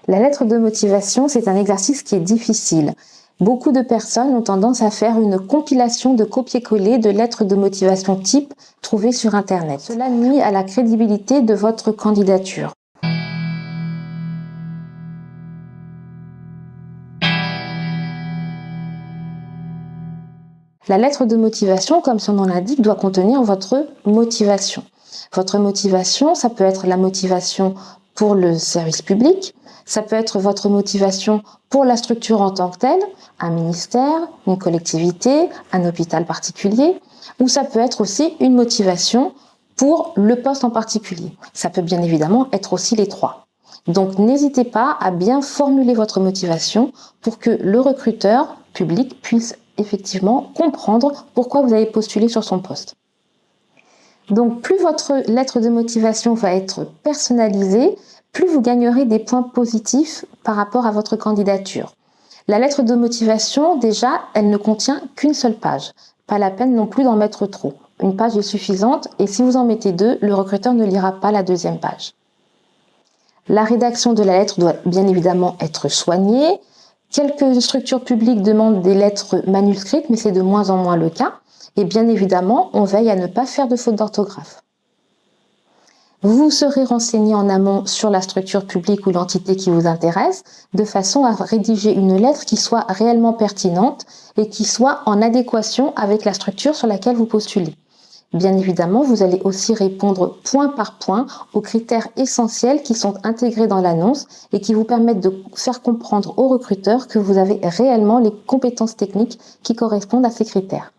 La lettre de motivation, c'est un exercice qui est difficile. Beaucoup de personnes ont tendance à faire une compilation de copier-coller de lettres de motivation type trouvées sur Internet. Cela nuit à la crédibilité de votre candidature. La lettre de motivation, comme son nom l'indique, doit contenir votre motivation. Votre motivation, ça peut être la motivation pour le service public, ça peut être votre motivation pour la structure en tant que telle, un ministère, une collectivité, un hôpital particulier, ou ça peut être aussi une motivation pour le poste en particulier. Ça peut bien évidemment être aussi les trois. Donc n'hésitez pas à bien formuler votre motivation pour que le recruteur public puisse effectivement comprendre pourquoi vous avez postulé sur son poste. Donc plus votre lettre de motivation va être personnalisée, plus vous gagnerez des points positifs par rapport à votre candidature. La lettre de motivation, déjà, elle ne contient qu'une seule page. Pas la peine non plus d'en mettre trop. Une page est suffisante et si vous en mettez deux, le recruteur ne lira pas la deuxième page. La rédaction de la lettre doit bien évidemment être soignée. Quelques structures publiques demandent des lettres manuscrites, mais c'est de moins en moins le cas. Et bien évidemment, on veille à ne pas faire de faute d'orthographe. Vous serez renseigné en amont sur la structure publique ou l'entité qui vous intéresse, de façon à rédiger une lettre qui soit réellement pertinente et qui soit en adéquation avec la structure sur laquelle vous postulez. Bien évidemment, vous allez aussi répondre point par point aux critères essentiels qui sont intégrés dans l'annonce et qui vous permettent de faire comprendre aux recruteurs que vous avez réellement les compétences techniques qui correspondent à ces critères.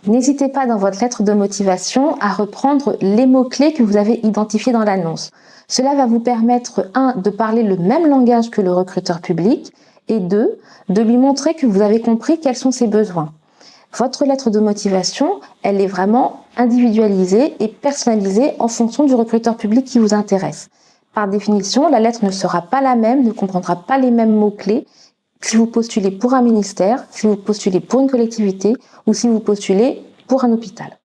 N'hésitez pas dans votre lettre de motivation à reprendre les mots-clés que vous avez identifiés dans l'annonce. Cela va vous permettre, 1, de parler le même langage que le recruteur public et 2, de lui montrer que vous avez compris quels sont ses besoins. Votre lettre de motivation, elle est vraiment individualisée et personnalisée en fonction du recruteur public qui vous intéresse. Par définition, la lettre ne sera pas la même, ne comprendra pas les mêmes mots-clés si vous postulez pour un ministère, si vous postulez pour une collectivité ou si vous postulez pour un hôpital.